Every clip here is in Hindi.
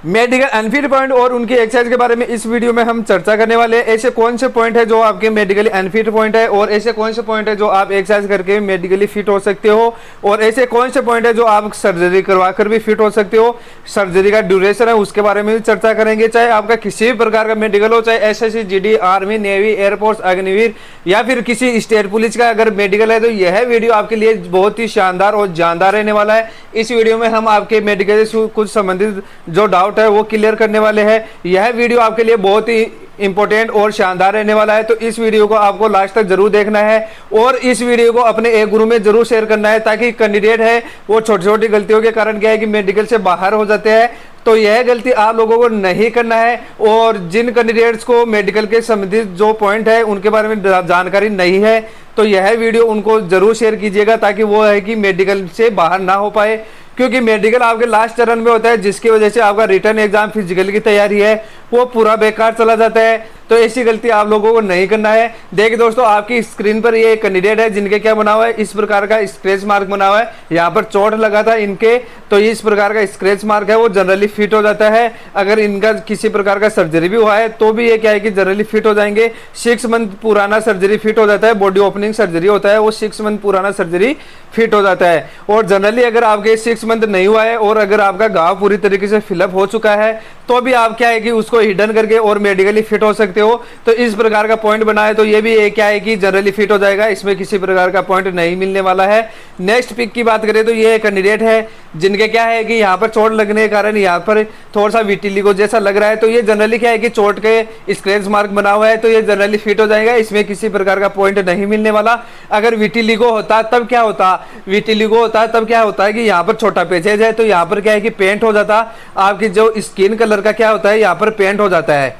मेडिकल अनफिट पॉइंट और उनकी एक्सरसाइज के बारे में इस वीडियो में हम चर्चा करने वाले हैं। ऐसे कौन से पॉइंट है जो आपके मेडिकली अनफिट पॉइंट है और ऐसे कौन से पॉइंट है जो आप एक्सरसाइज करके मेडिकली फिट हो सकते हो और ऐसे कौन से पॉइंट है जो आप सर्जरी करवा कर भी फिट हो सकते हो। सर्जरी का ड्यूरेशन है उसके बारे में भी चर्चा करेंगे। चाहे आपका किसी भी प्रकार का मेडिकल हो, चाहे SSC, GD, army, navy, air force, Agniveer या फिर किसी स्टेट पुलिस का अगर मेडिकल है तो यह वीडियो आपके लिए बहुत ही शानदार और जानदार रहने वाला है। इस वीडियो में हम आपके मेडिकल से कुछ संबंधित जो डाउट है वो क्लियर करने वाले हैं। यह वीडियो आपके लिए बहुत ही इंपॉर्टेंट और शानदार रहने वाला है, तो इस वीडियो को आपको लास्ट तक जरूर देखना है और इस वीडियो को अपने एक ग्रुप में जरूर शेयर करना है, ताकि कैंडिडेट है वो छोटी छोटी गलतियों के कारण क्या है कि मेडिकल से बाहर हो जाते हैं, तो यह गलती आप लोगों को नहीं करना है। और जिन कैंडिडेट्स को मेडिकल के संबंधित जो पॉइंट है उनके बारे में जानकारी नहीं है तो यह वीडियो उनको जरूर शेयर कीजिएगा, ताकि वो है कि मेडिकल से बाहर ना हो पाए, क्योंकि मेडिकल आपके लास्ट चरण में होता है, जिसकी वजह से आपका रिटर्न एग्जाम फिजिकल की तैयारी है वो पूरा बेकार चला जाता है। तो ऐसी गलती आप लोगों को नहीं करना है। देखिए दोस्तों, आपकी स्क्रीन पर ये कैंडिडेट है जिनके क्या बना हुआ है, इस प्रकार का स्क्रैच मार्क बना हुआ है, यहाँ पर चोट लगा था इनके, तो इस प्रकार का स्क्रैच मार्क है वो जनरली फिट हो जाता है। अगर इनका किसी प्रकार का सर्जरी भी हुआ है तो भी ये क्या है कि जनरली फिट हो जाएंगे। 6 मंथ पुराना सर्जरी फिट हो जाता है, बॉडी ओपनिंग सर्जरी होता है वो 6 मंथ पुराना सर्जरी फिट हो जाता है। और जनरली अगर आपके 6 मंथ नहीं हुआ है और अगर आपका घाव पूरी तरीके से फिलअप हो चुका है तो भी आप क्या है कि उसको हिडन करके और मेडिकली फिट हो सकते हो। तो इस प्रकार का पॉइंट बना है तो ये भी क्या है कि जनरली फिट हो जाएगा, इसमें किसी प्रकार का पॉइंट नहीं मिलने वाला है। नेक्स्ट पिक की बात करें तो ये कैंडिडेट है जिनके क्या है कि यहाँ पर चोट लगने के कारण यहाँ पर थोड़ा सा विटिलिगो जैसा लग रहा है, तो ये जनरली क्या है कि चोट के स्क्रैच मार्क बना हुआ है तो ये जनरली फिट हो जाएगा, इसमें किसी प्रकार का पॉइंट नहीं मिलने वाला। अगर विटिलिगो होता तब क्या होता, विटिलिगो होता तब क्या होता है कि यहाँ पर छोटा पैचेज है तो यहाँ पर क्या है कि पेंट हो जाता, आपकी जो स्किन कलर का क्या होता है यहाँ पर पेंट हो जाता है,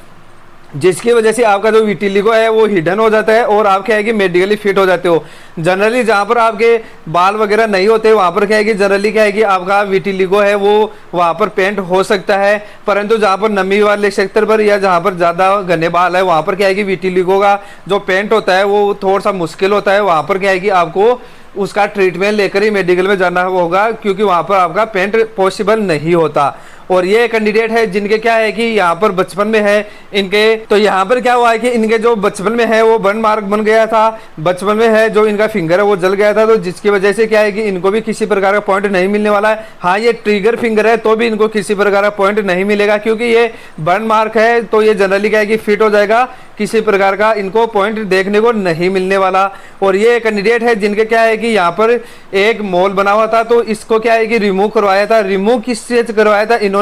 जिसकी वजह से आपका जो विटिलिगो है वो हिडन हो जाता है और आप क्या है कि मेडिकली फिट हो जाते हो। जनरली जहाँ पर आपके बाल वगैरह नहीं होते वहाँ पर क्या है कि जनरली क्या है कि आपका विटिलिगो है वो वहाँ पर पेंट हो सकता है, परंतु जहाँ पर नमी वाले क्षेत्र पर या जहाँ पर ज़्यादा घने बाल है वहाँ पर क्या है कि विटिलिगो का जो पेंट होता है वो थोड़ा सा मुश्किल होता है। वहाँ पर क्या है कि आपको उसका ट्रीटमेंट लेकर ही मेडिकल में जाना होगा, क्योंकि वहाँ पर आपका पेंट पॉसिबल नहीं होता। और ये कैंडिडेट है जिनके क्या है कि यहाँ पर बचपन में है इनके, तो यहाँ पर क्या हुआ है कि इनके जो बचपन में है वो बर्न मार्क बन गया था, बचपन में है जो इनका फिंगर है वो जल गया था, तो जिसकी वजह से क्या है कि इनको भी किसी प्रकार का पॉइंट नहीं मिलने वाला है। हाँ, ये ट्रिगर फिंगर है तो भी इनको किसी प्रकार का पॉइंट नहीं मिलेगा, क्योंकि ये बर्न मार्क है तो ये जनरली क्या है कि फिट हो जाएगा, किसी प्रकार का इनको पॉइंट देखने को नहीं मिलने वाला। और ये कैंडिडेट है जिनके क्या है कि यहाँ पर एक मोल बना हुआ था तो इसको क्या है कि रिमूव करवाया था। रिमूव किस से करवाया था, इन्होंने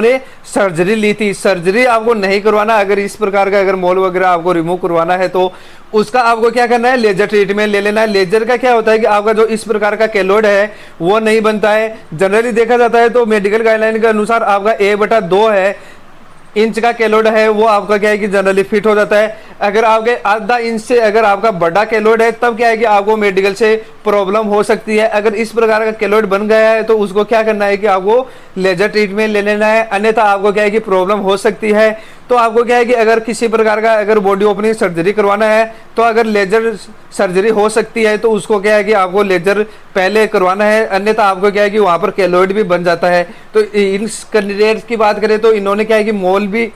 सर्जरी ली थी। सर्जरी आपको नहीं करवाना, अगर इस प्रकार का अगर मोल वगैरह आपको रिमूव करवाना है तो उसका आपको क्या करना है, लेजर ट्रीटमेंट ले लेना है। लेजर का क्या होता है कि आपका जो इस प्रकार का केलोइड है वो नहीं बनता है। जनरली देखा जाता है तो मेडिकल गाइडलाइन के अनुसार आपका 1/2 है इंच का केलोइड है वो आपका क्या है कि जनरली फिट हो जाता है। अगर आपके आधा इंच से अगर आपका बड़ा केलोइड है तब क्या है कि आपको मेडिकल से प्रॉब्लम हो सकती है। अगर इस प्रकार का केलोइड बन गया है तो उसको क्या करना है कि आपको लेजर ट्रीटमेंट ले लेना है, अन्यथा आपको क्या है कि प्रॉब्लम हो सकती है। तो आपको क्या है कि अगर किसी प्रकार का अगर बॉडी ओपनिंग सर्जरी करवाना है तो अगर लेजर सर्जरी हो सकती है तो उसको क्या है कि आपको लेजर पहले करवाना है, अन्यथा आपको क्या है कि वहाँ पर केलोइड भी बन जाता है। तो इन कैंडिडेट्स की बात करें तो इन्होंने क्या है कि मोल भी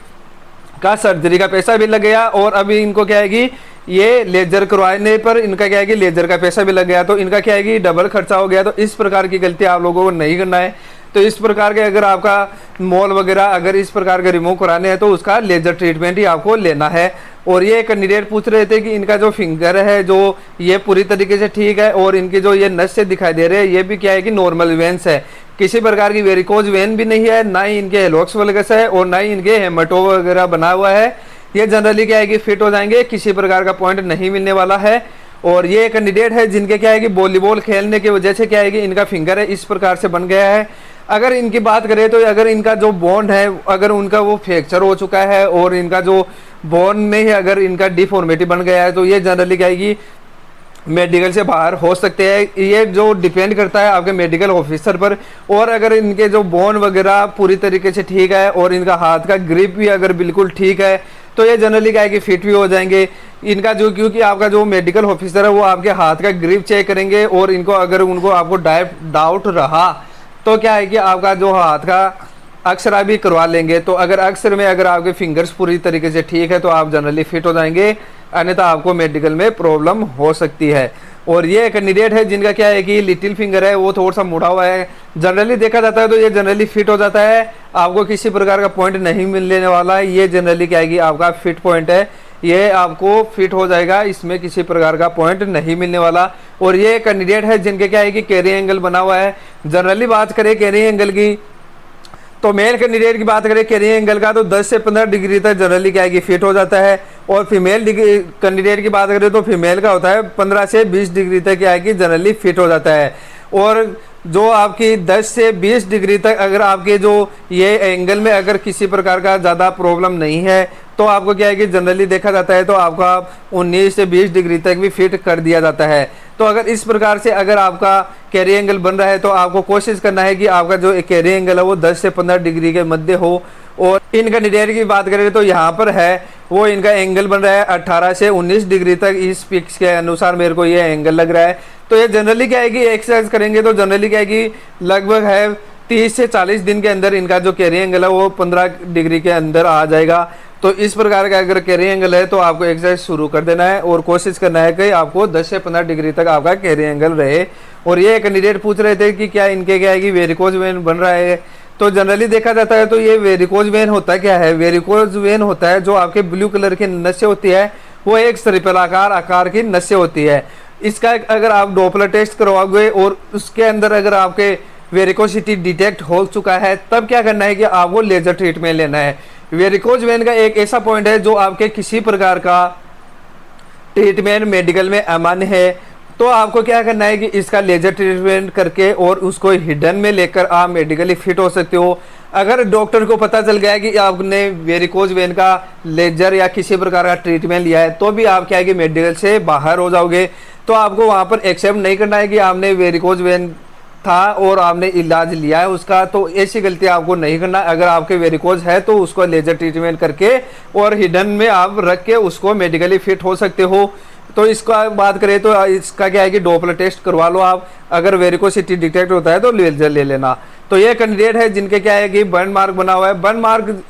का सर्जरी का पैसा भी लग गया और अभी इनको क्या है कि ये लेजर करवाने पर इनका क्या है कि लेजर का पैसा भी लग गया, तो इनका क्या है कि डबल खर्चा हो गया। तो इस प्रकार की गलती आप लोगों को नहीं करना है। तो इस प्रकार के अगर आपका मोल वगैरह अगर इस प्रकार के रिमूव कराने हैं तो उसका लेजर ट्रीटमेंट ही आपको लेना है। और ये कैंडिडेट पूछ रहे थे कि इनका जो फिंगर है जो ये पूरी तरीके से ठीक है और इनके जो ये नस से दिखाई दे रहे हैं ये भी क्या है कि नॉर्मल वेन्स है, किसी प्रकार की वेरिकोज वेन भी नहीं है, ना ही इनके हेलोक्स वगैरह है और ना ही इनके हेमाटो वगैरह बना हुआ है। ये जनरली क्या है कि फिट हो जाएंगे, किसी प्रकार का पॉइंट नहीं मिलने वाला है। और ये कैंडिडेट है जिनके क्या है कि वॉलीबॉल खेलने की वजह से क्या है कि इनका फिंगर है इस प्रकार से बन गया है। अगर इनकी बात करें तो अगर इनका जो बोन है अगर उनका वो फ्रैक्चर हो चुका है और इनका जो बोन में ही अगर इनका डिफॉर्मिटी बन गया है तो ये जनरली क्या है कि मेडिकल से बाहर हो सकते हैं। ये जो डिपेंड करता है आपके मेडिकल ऑफिसर पर। और अगर इनके जो बोन वगैरह पूरी तरीके से ठीक है और इनका हाथ का ग्रिप भी अगर बिल्कुल ठीक है तो ये जनरली क्या है कि फिट भी हो जाएंगे। इनका जो क्योंकि आपका जो मेडिकल ऑफिसर है वो आपके हाथ का ग्रिप चेक करेंगे और इनको अगर उनको आपको डाउट रहा तो क्या है कि आपका जो हाथ का अक्सरा भी करवा लेंगे। तो अगर अक्सर में अगर आपके फिंगर्स पूरी तरीके से ठीक है तो आप जनरली फिट हो जाएंगे, अन्यथा आपको मेडिकल में प्रॉब्लम हो सकती है। और ये कैंडिडेट है जिनका क्या है कि लिटिल फिंगर है, वो थोड़ा सा मुड़ा हुआ है, जनरली देखा जाता है तो ये जनरली फिट हो जाता है, आपको किसी प्रकार का पॉइंट नहीं मिलने वाला है। ये जनरली क्या है कि आपका फिट पॉइंट है, ये आपको फिट हो जाएगा, इसमें किसी प्रकार का पॉइंट नहीं मिलने वाला। और ये कैंडिडेट है जिनके क्या है कि कैरी एंगल बना हुआ है। जनरली बात करें कैरी एंगल की, तो मेल कैंडिडेट की बात करें कैरी एंगल का तो 10 से 15 डिग्री तक जनरली क्या है कि फिट हो जाता है। और फीमेल कैंडिडेट की बात करें तो फीमेल का होता है 15 से 20 डिग्री तक क्या है कि जनरली फिट हो जाता है। और जो आपकी 10 से 20 डिग्री तक अगर आपके जो ये एंगल में अगर किसी प्रकार का ज़्यादा प्रॉब्लम नहीं है तो आपको क्या है कि जनरली देखा जाता है तो आपका 19 से 20 डिग्री तक भी फिट कर दिया जाता है। तो अगर इस प्रकार से अगर आपका कैरी एंगल बन रहा है तो आपको कोशिश करना है कि आपका जो कैरी एंगल है वो 10 से 15 डिग्री के मध्य हो। और इन कैंडिडेट की बात करें तो यहाँ पर है वो इनका एंगल बन रहा है 18 से 19 डिग्री तक, इस पिक्स के अनुसार मेरे को ये एंगल लग रहा है। तो ये जनरली क्या है कि एक्सरसाइज करेंगे तो जनरली क्या है कि लगभग है 30 से 40 दिन के अंदर इनका जो कैरी एंगल है वो 15 डिग्री के अंदर आ जाएगा। तो इस प्रकार का अगर कैरी एंगल है तो आपको एक्सरसाइज शुरू कर देना है और कोशिश करना है कि आपको 10 से 15 डिग्री तक आपका कैरी एंगल रहे। और ये कैंडिडेट पूछ रहे थे कि क्या इनके क्या है कि वेरिकोज वेन बन रहा है, तो जनरली देखा जाता है तो ये वेरिकोज वेन होता क्या है, वेरिकोज वेन होता है जो आपके ब्लू कलर की नसें होती है, वो एक सर्पिलाकार आकार की नसें होती है। इसका अगर आप डॉपलर टेस्ट करवाओगे और उसके अंदर अगर आपके वेरिकोसिटी डिटेक्ट हो चुका है तब क्या करना है कि आपको लेजर ट्रीटमेंट लेना है। वेरिकोज वेन का एक ऐसा पॉइंट है जो आपके किसी प्रकार का ट्रीटमेंट मेडिकल में अमान्य है, तो आपको क्या करना है कि इसका लेजर ट्रीटमेंट करके और उसको हिडन में लेकर आप मेडिकली फिट हो सकते हो। अगर डॉक्टर को पता चल गया कि आपने वेरिकोज वेन का लेजर या किसी प्रकार का ट्रीटमेंट लिया है तो भी आप क्या है कि मेडिकल से बाहर हो जाओगे। तो आपको वहाँ पर एक्सेप्ट नहीं करना है कि आपने वेरिकोज वेन था और आपने इलाज लिया है उसका, तो ऐसी गलती आपको नहीं करना। अगर आपके वेरिकोज है तो उसको लेजर ट्रीटमेंट करके और हिडन में आप रख के उसको मेडिकली फिट हो सकते हो। तो इसका बात करें तो इसका क्या है कि डॉपलर टेस्ट करवा लो आप, अगर वेरिकोसिटी डिटेक्ट होता है तो लेजर ले लेना। तो ये कैंडिडेट है जिनके क्या है कि बर्न मार्क बना हुआ है, बर्न मार्क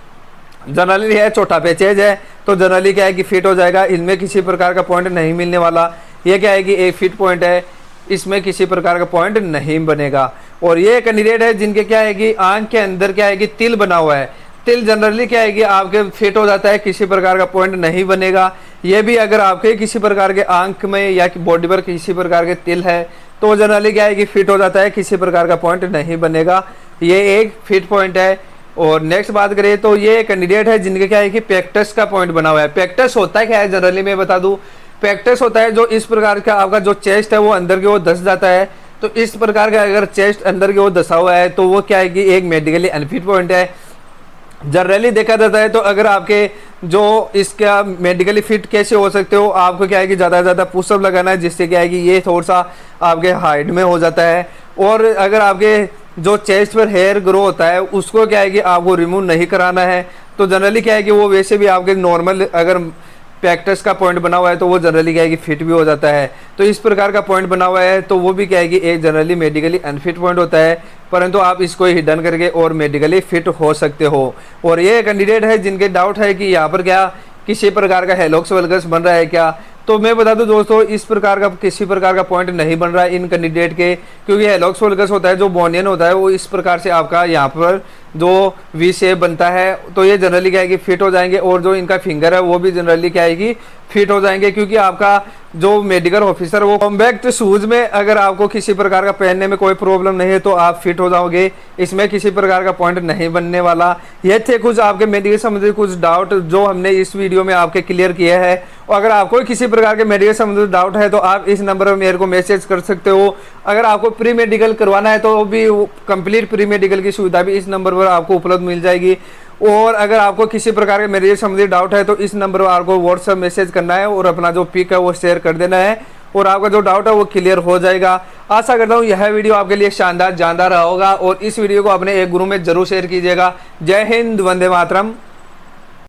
जनरली है छोटा पैचेज है तो जनरली क्या है कि फिट हो जाएगा, इनमें किसी प्रकार का पॉइंट नहीं मिलने वाला। ये क्या है कि एक फिट पॉइंट है, इसमें किसी प्रकार का पॉइंट नहीं बनेगा। और ये कैंडिडेट है जिनके क्या है कि आंख के अंदर क्या है कि तिल बना हुआ है, तिल जनरली क्या है कि आपके फिट हो जाता है, किसी प्रकार का पॉइंट नहीं बनेगा। ये भी अगर आपके किसी प्रकार के आंख में या बॉडी पर किसी प्रकार के तिल है तो जनरली क्या है कि फिट हो जाता है, किसी प्रकार का पॉइंट नहीं बनेगा। ये एक फिट पॉइंट है। और नेक्स्ट बात करें तो ये कैंडिडेट है जिनके क्या है कि पेक्टस का पॉइंट बना हुआ है। पेक्टस होता है क्या है जनरली मैं बता दूं, पेक्टस होता है जो इस प्रकार का आपका जो चेस्ट है वो अंदर की ओर धस जाता है। तो इस प्रकार का अगर चेस्ट अंदर की ओर धसा हुआ है तो वो क्या है कि एक मेडिकली अनफिट पॉइंट है। जनरली देखा जाता है तो अगर आपके जो इसका मेडिकली फिट कैसे हो सकते हो, आपको क्या है कि ज़्यादा से ज़्यादा पुशअप लगाना है, जिससे क्या है कि ये थोड़ा सा आपके हाइट में हो जाता है। और अगर आपके जो चेस्ट पर हेयर ग्रो होता है उसको क्या है कि आपको रिमूव नहीं कराना है, तो जनरली क्या है कि वो वैसे भी आपके नॉर्मल अगर पेक्टस का पॉइंट बना हुआ है तो वो जनरली क्या है कि फिट भी हो जाता है। तो इस प्रकार का पॉइंट बना हुआ है तो वो भी क्या है कि एक जनरली मेडिकली अनफिट पॉइंट होता है, परंतु आप इसको हिडन करके और मेडिकली फिट हो सकते हो। और ये कैंडिडेट है जिनके डाउट है कि यहाँ पर क्या किसी प्रकार का हेलोक्स वल्गस बन रहा है क्या, तो मैं बता दूं दोस्तों इस प्रकार का किसी प्रकार का पॉइंट नहीं बन रहा है इन कैंडिडेट के, क्योंकि हेलोक्स वल्गस होता है जो बोनियन होता है वो इस प्रकार से आपका यहाँ पर जो वी शेप बनता है, तो ये जनरली क्या है कि फिट हो जाएंगे। और जो इनका फिंगर है वो भी जनरली क्या है कि फिट हो जाएंगे, क्योंकि आपका जो मेडिकल ऑफिसर वो कॉम्पैक्ट शूज में अगर आपको किसी प्रकार का पहनने में कोई प्रॉब्लम नहीं है तो आप फिट हो जाओगे, इसमें किसी प्रकार का पॉइंट नहीं बनने वाला। ये थे कुछ आपके मेडिकल संबंधी कुछ डाउट जो हमने इस वीडियो में आपके क्लियर किए हैं। और अगर आपको किसी प्रकार के मेडिकल संबंधी डाउट है तो आप इस नंबर पर मेरे को मैसेज कर सकते हो। अगर आपको प्री मेडिकल करवाना है तो भी कंप्लीट प्री मेडिकल की सुविधा भी इस नंबर पर आपको उपलब्ध मिल जाएगी। और अगर आपको किसी प्रकार के मेडिकल संबंधी डाउट है तो इस नंबर पर आपको व्हाट्सएप मैसेज करना है और अपना जो पिक है वो शेयर कर देना है और आपका जो डाउट है वो क्लियर हो जाएगा। आशा करता हूँ यह वीडियो आपके लिए शानदार जानदार रहा होगा और इस वीडियो को अपने एक ग्रुप में जरूर शेयर कीजिएगा। जय हिंद, वंदे मातरम।